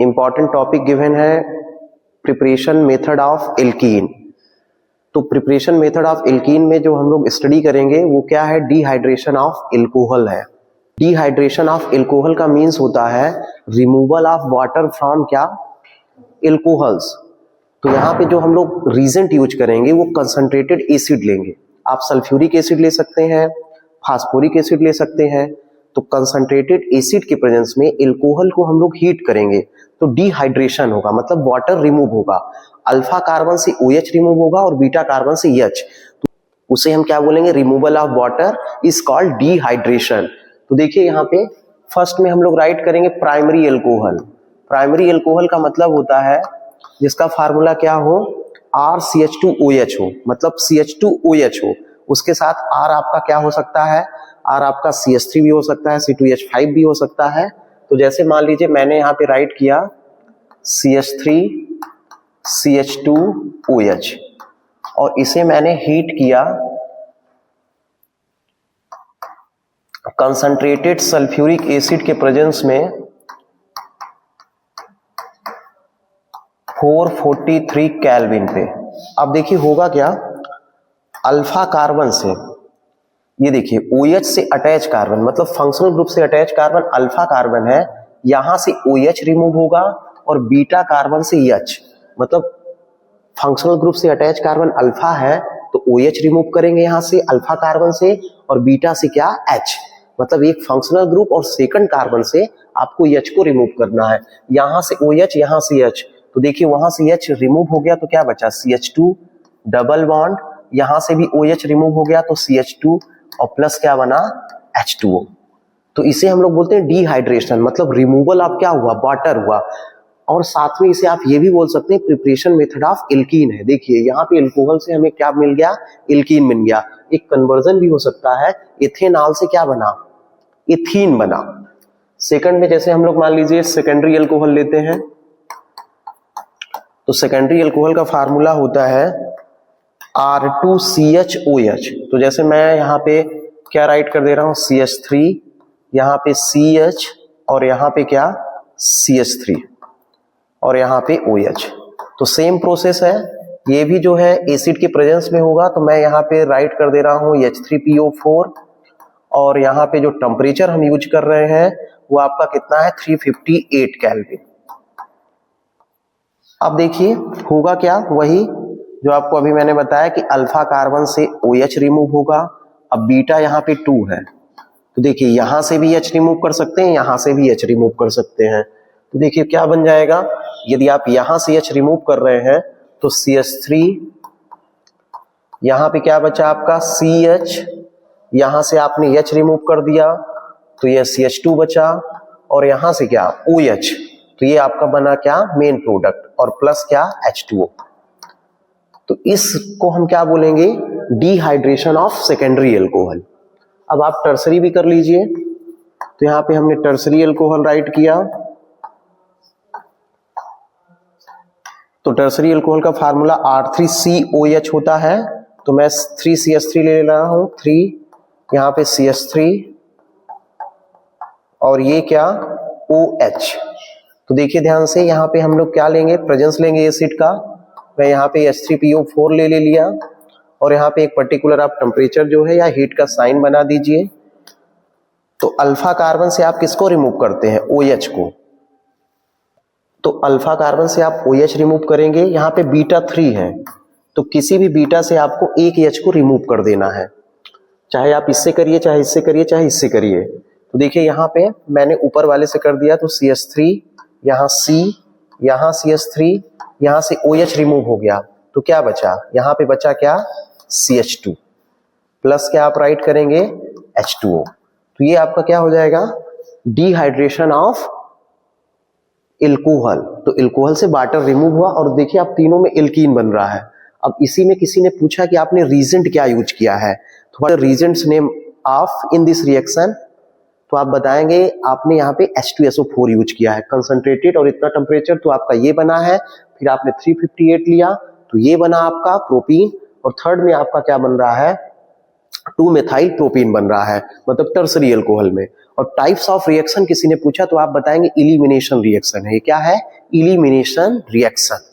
Important topic given है preparation method of alkene. तो preparation method of alkene में जो हम लोग स्टडी करेंगे वो क्या है, डिहाइड्रेशन ऑफ एल्कोहल है। डिहाइड्रेशन ऑफ एल्कोहल का मीन्स होता है रिमूवल ऑफ वाटर फ्रॉम क्या, एल्कोहल्स। तो यहाँ पे जो हम लोग रीजेंट यूज करेंगे वो कंसंट्रेटेड एसिड लेंगे। आप सल्फ्यूरिक एसिड ले सकते हैं, फास्फोरिक एसिड ले सकते हैं। तो कंसंट्रेटेड एसिड के प्रेजेंस में एल्कोहल को हम लोग हीट करेंगे तो डिहाइड्रेशन होगा, मतलब वाटर रिमूव होगा। अल्फा कार्बन से OH रिमूव होगा और बीटा कार्बन से H, तो उसे हम क्या बोलेंगे, removal of water is called dehydration. तो देखिए यहाँ पे फर्स्ट में हम लोग राइट करेंगे प्राइमरी एल्कोहल। प्राइमरी एल्कोहल का मतलब होता है जिसका फार्मूला क्या हो, RCH2OH हो, मतलब CH2OH हो, उसके साथ R आपका क्या हो सकता है, R आपका CH3 भी हो सकता है, C2H5 भी हो सकता है। तो जैसे मान लीजिए मैंने यहाँ पे राइट किया CH3 CH2OH और इसे मैंने हीट किया कंसंट्रेटेड सल्फ्यूरिक एसिड के प्रेजेंस में 443 केल्विन पे। अब देखिए होगा क्या, अल्फा कार्बन से, ये देखिए OH से अटैच कार्बन, मतलब फंक्शनल ग्रुप से अटैच कार्बन अल्फा कार्बन है, यहां से OH रिमूव होगा और बीटा कार्बन से H, मतलब फंक्शनल ग्रुप से अटैच कार्बन अल्फा है तो OH रिमूव करेंगे यहां से अल्फा कार्बन से, और बीटा से क्या, H, मतलब एक फंक्शनल ग्रुप और सेकंड कार्बन से आपको H को रिमूव करना है। यहां से OH, यहां से H, तो देखिए वहां से H रिमूव हो गया तो क्या बचा, CH2 डबल बॉन्ड, यहां से भी OH रिमूव हो गया तो CH2 और प्लस क्या बना, H2O। तो इसे हम लोग बोलते हैं डिहाइड्रेशन, मतलब रिमूवल ऑफ क्या हुआ, वाटर हुआ। और साथ में इसे आप ये भी बोल सकते हैं प्रिपरेशन मेथड ऑफ एल्कीन है। देखिए यहाँ पे एल्कोहल से हमें क्या मिल गया, एल्कीन मिल गया। एक कन्वर्जन भी हो सकता है, इथेनॉल से क्या बना, इथीन बना। सेकंड में जैसे हम लोग मान लीजिए सेकेंडरी एल्कोहल लेते हैं, तो सेकेंडरी एल्कोहल का फार्मूला होता है R2CHOH। तो जैसे मैं यहाँ पे क्या राइट कर दे रहा हूँ, CH3, यहाँ पे CH और यहाँ पे क्या, CH3 और यहाँ पे OH। तो सेम प्रोसेस है, ये भी जो है एसिड के प्रेजेंस में होगा, तो मैं यहाँ पे राइट कर दे रहा हूँ H3PO4 और यहाँ पे जो टेम्परेचर हम यूज कर रहे हैं वो आपका कितना है, 358 केल्विन। अब देखिए होगा क्या, वही जो आपको अभी मैंने बताया कि अल्फा कार्बन से OH रिमूव होगा। अब बीटा यहाँ पे 2 है, तो देखिए यहां से भी H रिमूव कर सकते हैं, यहां से भी H रिमूव कर सकते हैं। तो देखिए क्या बन जाएगा, यदि आप यहां से H रिमूव कर रहे हैं तो CH3, यहां पे क्या बचा आपका CH, यहां से आपने H रिमूव कर दिया तो यह CH2 बचा, और यहां से क्या, OH, तो ये आपका बना क्या, मेन प्रोडक्ट, और प्लस क्या, H2O। तो इसको हम क्या बोलेंगे, डिहाइड्रेशन ऑफ सेकेंडरी एल्कोहल। अब आप टर्सरी भी कर लीजिए, तो यहां पे हमने टर्सरी एल्कोहल राइट किया। तो टर्सरी एल्कोहल का फार्मूला R3COH होता है, तो मैं 3CH3 ले रहा हूं, 3 यहां पे CH3 और ये क्या, OH। तो देखिए ध्यान से यहाँ पे हम लोग क्या लेंगे, प्रेजेंस लेंगे एसिड का। मैं यहाँ पे H3PO4 ले लिया और यहाँ पे एक पर्टिकुलर आप टेम्परेचर जो है या हीट का साइन बना दीजिए। तो अल्फा कार्बन से आप किसको रिमूव करते हैं, OH को। तो अल्फा कार्बन से आप OH रिमूव करेंगे, यहाँ पे बीटा 3 है, तो किसी भी बीटा से आपको एक H को रिमूव कर देना है, चाहे आप इससे करिए, चाहे इससे करिए, चाहे इससे करिए। तो देखिए यहाँ पे मैंने ऊपर वाले से कर दिया, तो CH3, यहाँ C, यहाँ CH3, यहाँ से OH रिमूव हो गया, तो क्या बचा, यहाँ पे बचा क्या, CH2 प्लस क्या आप राइट करेंगे, H2O। तो ये आपका क्या हो जाएगा, डिहाइड्रेशन ऑफ एल्कोहल। तो एल्कोहल से वाटर रिमूव हुआ और देखिए आप तीनों में एल्कीन बन रहा है। अब इसी में किसी ने पूछा कि आपने रीजेंट क्या यूज किया है, तो what Regents name of in this reaction, तो आप बताएंगे आपने यहाँ पे H2SO4 यूज किया है, कंसंट्रेटेड और इतना टेम्परेचर, तो आपका ये बना है। फिर आपने 358 लिया तो ये बना आपका प्रोपीन, और थर्ड में आपका क्या बन रहा है, 2 मेथाइल प्रोपीन बन रहा है, मतलब टर्सरी अल्कोहल में। और टाइप्स ऑफ रिएक्शन किसी ने पूछा तो आप बताएंगे इलिमिनेशन रिएक्शन है। ये क्या है? Elimination reaction.